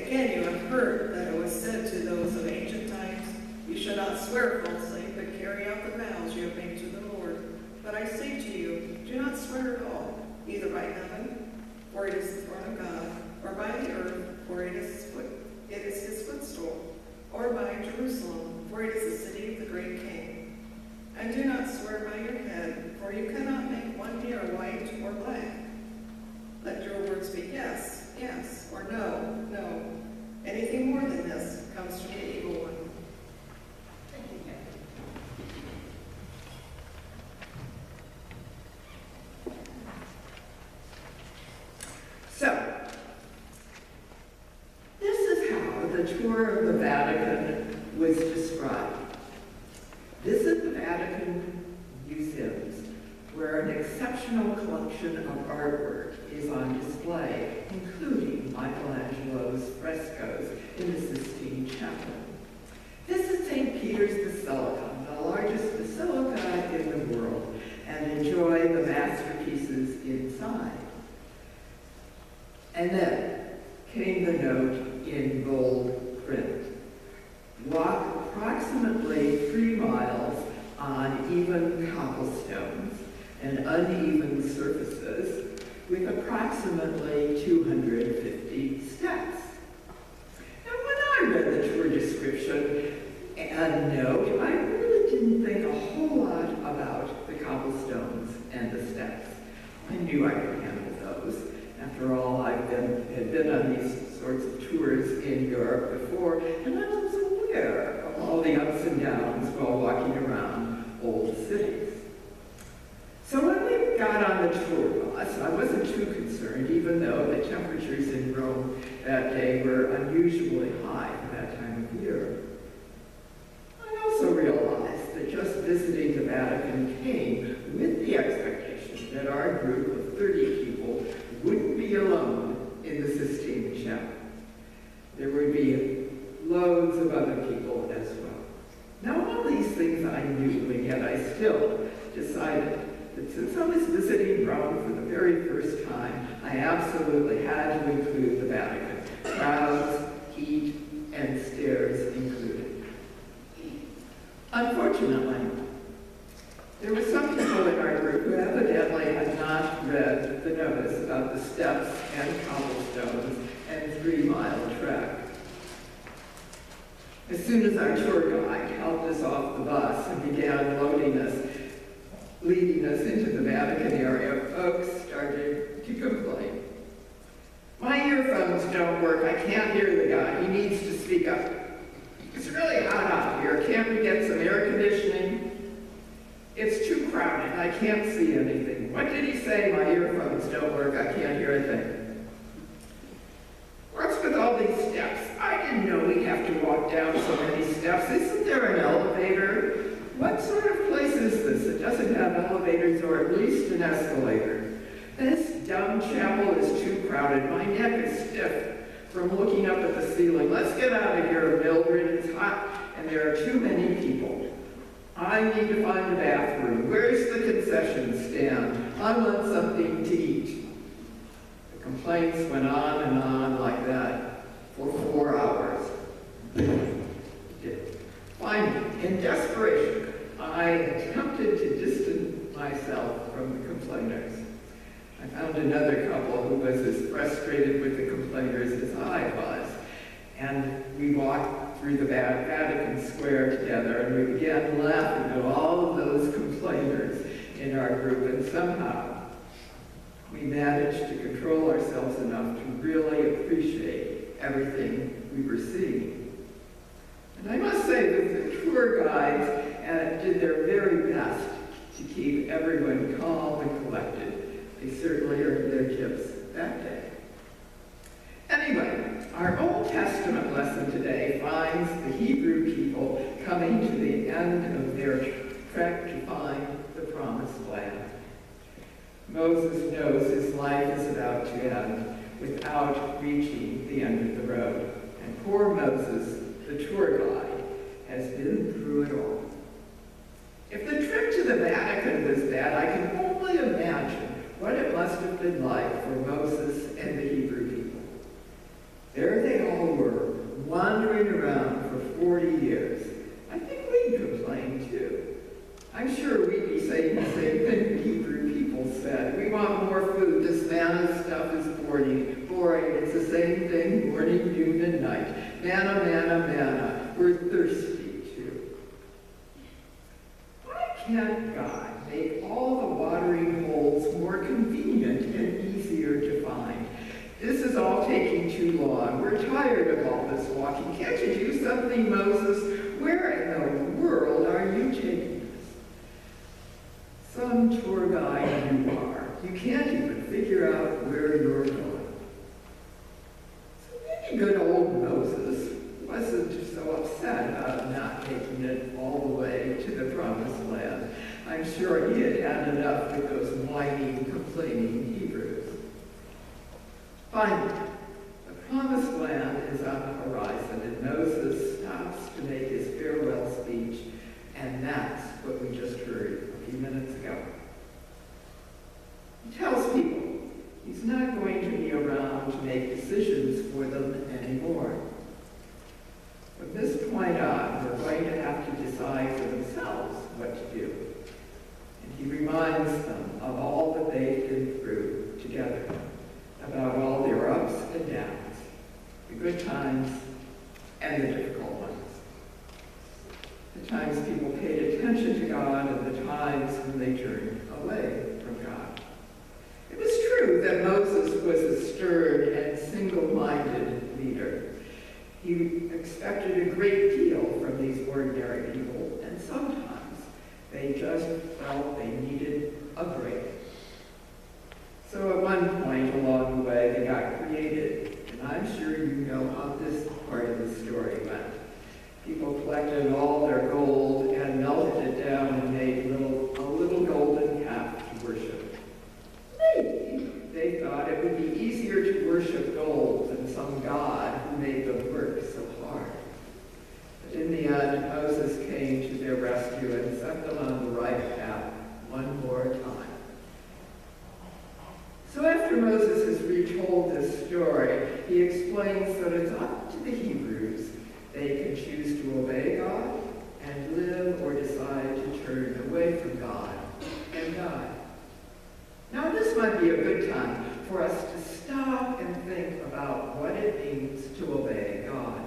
Again, you have heard that it was said to those of ancient times, you shall not swear falsely, but carry out the vows you have made to the Lord. But I say to you, do not swear at all, either by heaven, for it is the throne of God, or by the earth, for it is his footstool, or by Jerusalem, for it is the city of the great King. And do not swear by your head, for you cannot make one hair white or black. Let your words be yes, yes, or no, no. Anything more than this comes from the evil one. Thank you, Kathy. So, this is how the tour of the Vatican was described. Visit the Vatican museums, where an exceptional collection of artwork is on display, including Michelangelo's frescoes in the Sistine Chapel. Visit St. Peter's Basilica, the largest basilica in the world, and enjoy the masterpieces inside. And then came the note in bold print. Walk approximately 3 miles on even cobblestones and uneven surfaces with approximately 250 steps. Now, when I read the tour description and note, I really didn't think a whole lot about the cobblestones and the steps. I knew I could handle those. After all, had been on these sorts of tours in Europe before, and I was aware of all the ups and downs while walking around old cities. So when we got on the tour bus, I wasn't too concerned, even though the temperatures in Rome that day were unusually high for that time of year. I also realized that just visiting the Vatican came with the expectation that our group of 30 people wouldn't be alone in the Sistine Chapel. There would be loads of other people as well. Now, all these things I knew, and yet I still decided that since I was visiting Rome for the very first time, I absolutely had to include the Vatican. Crowds, heat, and stairs included. Unfortunately, there were some people in our group who evidently had not read the notice about the steps and cobblestones and 3-mile trek. As soon as our tour guide helped us off the bus and began leading us into the Vatican area, folks started to complain. My earphones don't work. I can't hear the guy. He needs to speak up. It's really hot out here. Can't we get some air conditioning? It's too crowded. I can't see anything. What did he say? My earphones don't work. I can't hear a thing. What's with all these steps? I didn't know we'd have to walk down so many steps. Isn't there an elevator? What sort of place is this? It doesn't have elevators or at least an escalator. This dumb chapel is too crowded. My neck is stiff from looking up at the ceiling. Let's get out of here, Mildred. It's hot and there are too many people. I need to find a bathroom. Where's the concession stand? I want something to eat. The complaints went on and on like that for 4 hours. Finally, in desperation, I attempted to distance myself from the complainers. I found another couple who was as frustrated with the complainers as I was, and we walked through the Vatican Square together, and we began laughing at all of those complainers in our group, and somehow we managed to control ourselves enough to really appreciate everything we were seeing. And I must say that the tour guides did their very best to keep everyone calm and collected. They certainly earned their tips that day. Anyway, our Old Testament lesson today finds the Hebrew people coming to the end of their trek to find the Promised Land. Moses knows his life is about to end without reaching the end of the road. And poor Moses, the tour guide, has been through it all. If the trip to the Vatican was bad, I can only imagine what it must have been like for Moses and the Hebrew people. There they all were, been around for 40 years, I think we'd complain too. I'm sure we'd be saying the same thing the Hebrew people said. We want more food. This manna stuff is boring. It's the same thing morning, noon, and night. Manna, manna, manna. We're thirsty too. Why can't God make all the watering holes more convenient and easier to find? This is all taking too long. We're tired of all this walking. Can't you do something, Moses? Where in the world are you taking us? Some tour guide you are. You can't even figure out where you're going. So maybe good old Moses wasn't so upset about not making it all the way to the promised land. I'm sure he had had enough with those whining, complaining Hebrews. Finally, the promised land is on the horizon, and Moses stops to make his farewell speech, and that's what we just heard a few minutes ago. He tells people he's not going to be around to make decisions for them anymore. From this point on, they're going to have to decide for themselves what to do. And he reminds them of all that they've been through together, about all their ups and downs, the good times and the difficult ones. The times people paid attention to God and the times when they turned away from God. It was true that Moses was a stern and single-minded leader. He expected a great deal from these ordinary people, and sometimes they just felt they needed a break. So at one point along the way, they got creative, and I'm sure you know how this part of the story went. People collected all their gold and melted it down and made a little golden calf to worship. Maybe they thought it would be easier to worship gold than some god who made them work so hard. But in the end, Moses came to their rescue and set them on the right path one more time. So after Moses has retold this story, he explains that it's up to the Hebrews. They can choose to obey God and live or decide to turn away from God and die. Now this might be a good time for us to stop and think about what it means to obey God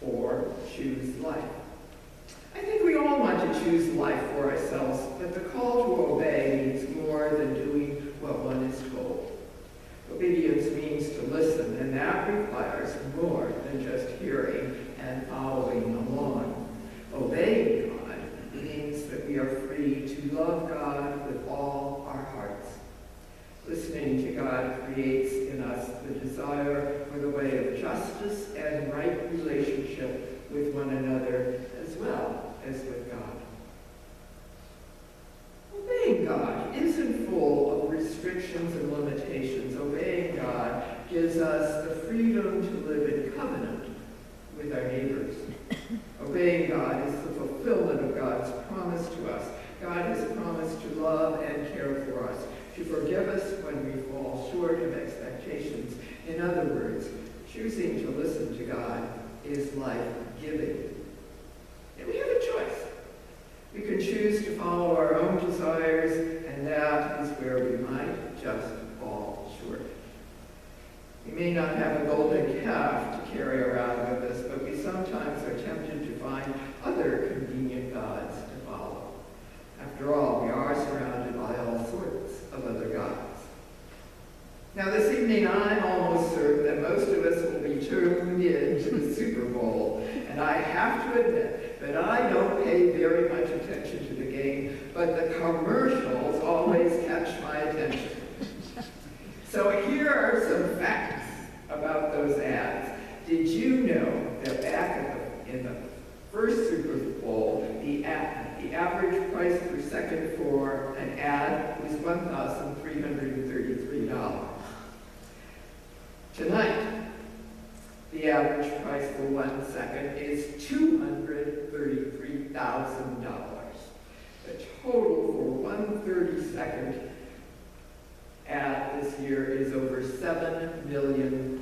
or choose life. I think we all want to choose life for ourselves, but the call to obey means more than doing what one is told. Obedience means to listen, and that requires more than just hearing and following along. Obeying God means that we are free to love God with all our hearts. Listening to God creates in us the desire for the way of justice and right relationship with one another as well as with God. Obeying God isn't full of restrictions and limitations. Obeying God gives us the freedom to live in covenant with our neighbors. Obeying God is the fulfillment of God's promise to us. God has promised to love and care for us, to forgive us when we fall short of expectations. In other words, choosing to listen to God is life-giving. And we have a choice. We can choose to follow our own desires, and that is where we might just fall short. We may not have a golden calf to carry around with us, but we sometimes are tempted to find other convenient gods to follow. After all, we are surrounded by all sorts of other gods. Now this evening, I'm almost certain that most of us will be tuned in to the Super Bowl, and I have to admit that I don't pay very much attention to the game, but the commercials always catch my attention. So here are some facts about those ads. Did you know that back in the first Super Bowl, the average price per second for an ad was $1,333. Tonight, the average price for 1 second is $233,000. The total for 1 30-second ad this year is over $7 million.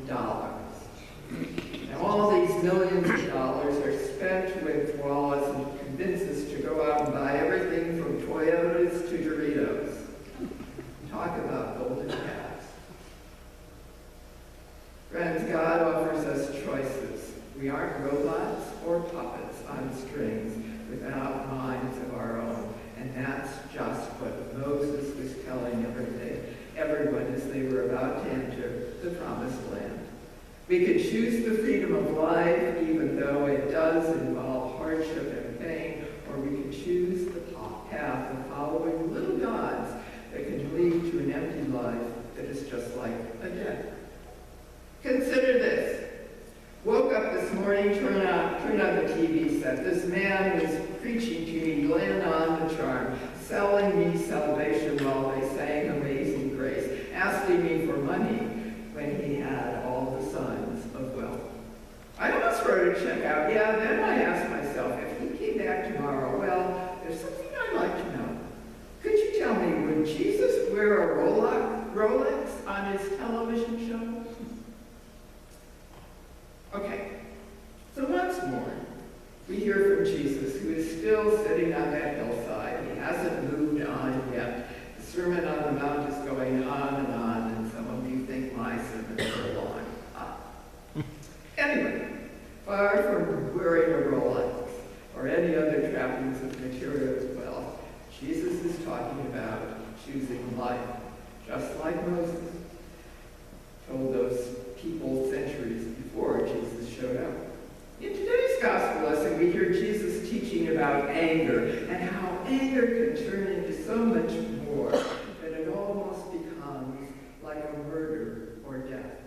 millions of dollars are spent when Wallace convinces to go out and buy everything from Toyotas to Doritos. Talk about golden calves. Friends, God offers us choices. We aren't robots or puppets on strings without minds of our own. And that's just what Moses was telling everyone as they were about to enter the promised land. We could choose the freedom of life, even though it does involve hardship and pain, or we could choose the path of following little gods that can lead to an empty life that is just like a death. Consider this. Woke up this morning, turn on the TV set. This man was preaching to me, laying on the charm, selling me salvation while they sang Amazing Grace, asking me for money when he had all the signs of wealth. I almost wrote a check out. Yeah, then I asked myself, if he came back tomorrow, well, there's something I'd like to know. Could you tell me, would Jesus wear a Rolex on his television show? Okay, so once more, we hear from Jesus, who is still sitting on that hillside. He hasn't moved on yet. The Sermon on the Mount is going on, and some of you think my sermons are long. Anyway, far from wearing a Rolex or any other trappings of material wealth, Jesus is talking about choosing life, just like Moses told those people centuries before Jesus showed up. In today's gospel lesson, we hear Jesus teaching about anger and how anger can turn into so much more that it almost becomes like a murder or death.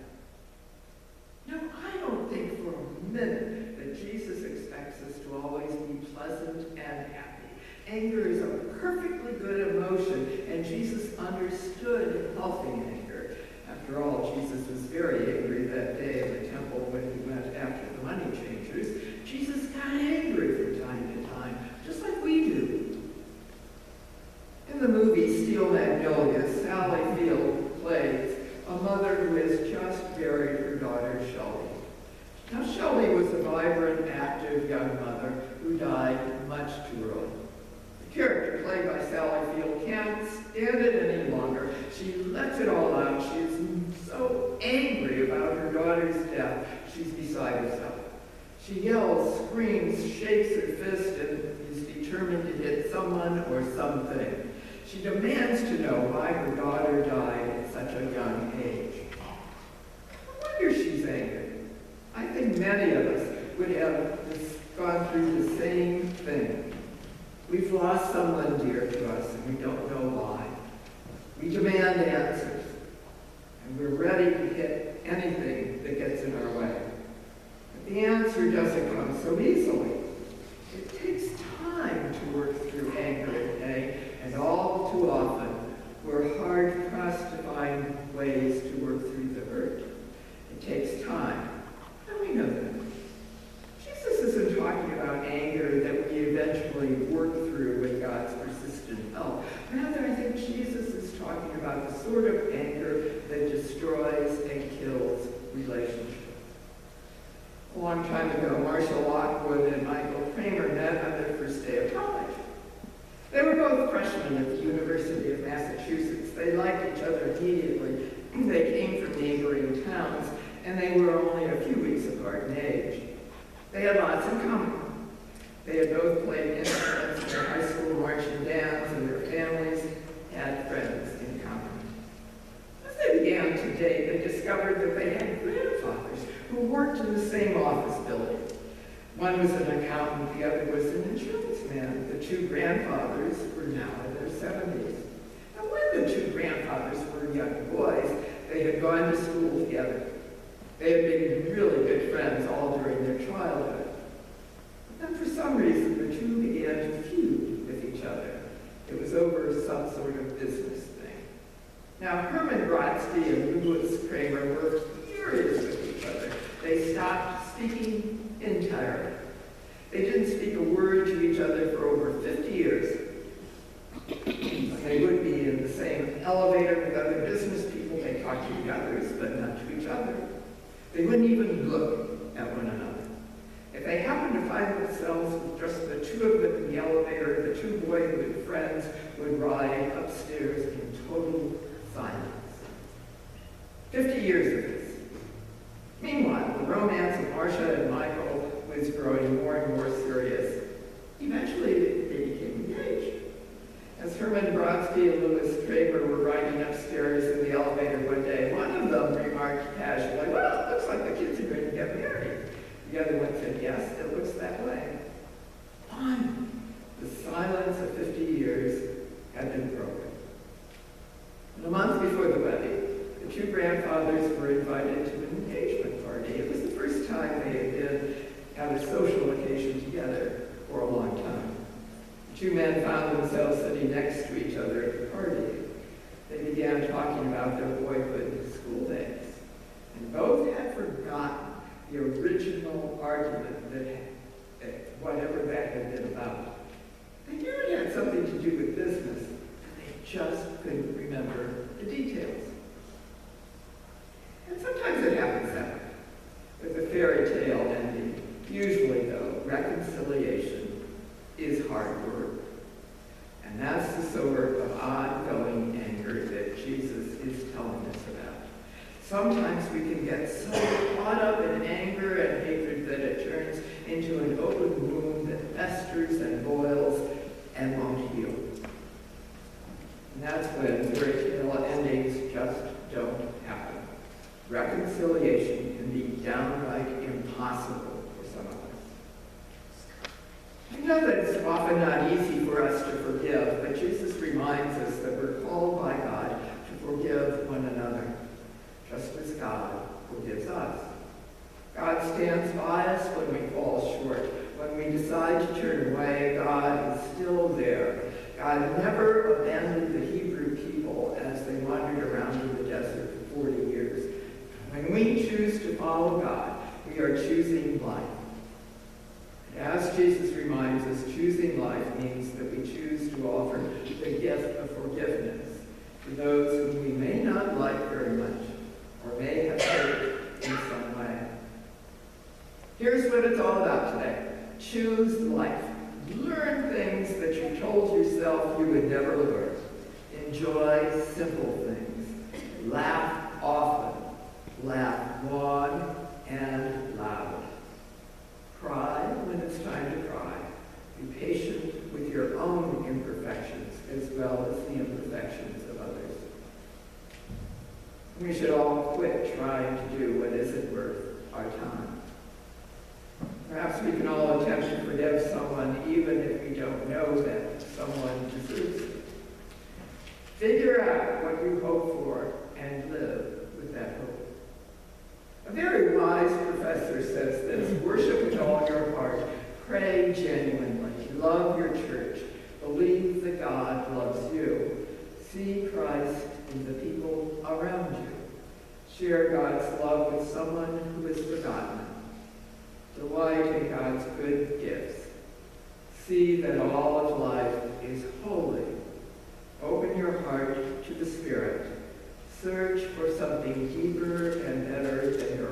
Now, I don't think for a minute that Jesus expects us to always be pleasant and happy. Anger is a perfectly good emotion, and Jesus understood healthy anger. After all, Jesus was very angry that day in the temple when he went after the money changers. Jesus got angry from time to time, just like we do. In the movie Steel Magnolias, Sally Field plays a mother who has just buried her daughter, Shelley. Now, Shelley was a vibrant, active young mother who died much too early. The character played by Sally Field can't stand it any longer. She lets it all out. She is so angry about her daughter's death, she's beside herself. She yells, screams, shakes her fist, and is determined to hit someone or something. She demands to know why her daughter died at such a young age. No wonder she's angry. I think many of us would have gone through the same thing. We've lost someone dear to us, and we don't know why. We demand answers, and we're ready to hit anything that gets in our way. But the answer doesn't come so easily. It takes time to work through anger and pain, and all too often, we're hard-pressed to find ways to work through the hurt. It takes time, and we know that. Jesus isn't talking about anger that we eventually work through with God's persistent help. Rather, I think Jesus is talking about the sort of anger that destroys and kills relationships. A long time ago, Marshall Lockwood and Michael Kramer met on their first day of college. They were both freshmen at the University of Massachusetts. They liked each other immediately. They came from neighboring towns, and they were only a few weeks apart in age. They had lots in common. They had both played instruments in their high school marching bands, and their families had friends in common. As they began to date, they discovered that they had grandfathers who worked in the same office building. One was an accountant, the other was an insurance man. The two grandfathers were now in their 70s. Now, when the two grandfathers were young boys, they had gone to school together. They had been really good friends all during their childhood. But then for some reason, the two began to feud with each other. It was over some sort of business thing. Now, Herman Brodsky and Louis Kramer were furious with each other. They stopped speaking entirely. They didn't speak a word to each other for over 50 years. They would be in the same elevator with other business people. They talked to others, but not to each other. They wouldn't even look at one another. themselves with just the two of them in the elevator. The two boyhood friends would ride upstairs in total silence. 50 years of this. Meanwhile, the romance of Marcia and Michael was growing more and more serious. Eventually, they became engaged. As Herman Brodsky and Louis Draper were riding upstairs in the elevator one day, one of them remarked casually, "Well, it looks like the kids are going to get married." The other one said, "Yes, it looks that way." Finally, the silence of 50 years had been broken. And a month before the wedding, the two grandfathers were invited to an engagement party. It was the first time they had had a social occasion together for a long time. The two men found themselves sitting next to each other at the party. They began talking about their boyhood school days. And both had forgotten the original argument that whatever that had been about. They knew it had something to do with business, and they just couldn't remember the details. And sometimes it happens that way, with a fairy tale ending. Usually, though, reconciliation is hard work. And that's the sort of ongoing anger that Jesus is telling us about. Sometimes we can get so caught up in anger and hatred that it turns into an open wound that festers and boils and won't heal. And that's when fairy tale endings just don't happen. Reconciliation can be downright impossible for some of us. I know that it's often not easy for us to forgive, but Jesus reminds us that we're called by God to forgive one another, just as God forgives us. God stands by us when we fall short. When we decide to turn away, God is still there. God never abandoned the Hebrew people as they wandered around in the desert for 40 years. When we choose to follow God, we are choosing life. And as Jesus reminds us, choosing life means that we choose to offer the gift of forgiveness to those whom we may not like very much or may have hurt in some way. Here's what it's all about today. Choose life. Learn things that you told yourself you would never learn. Enjoy simple things. Laugh often. Laugh long and loud. Cry when it's time to cry. Be patient with your own imperfections as well as the imperfections of others. We should all quit trying to do what isn't worth our time. Perhaps we can all attempt to forgive someone even if we don't know that someone deserves it. Figure out what you hope for and live with that hope. A very wise professor says this: worship with all your heart, pray genuinely, love your church, believe that God loves you, see Christ in the people around you, share God's love with someone who is forgotten, delight in God's good gifts, see that all of life is holy, open your heart to the Spirit, search for something deeper and better than your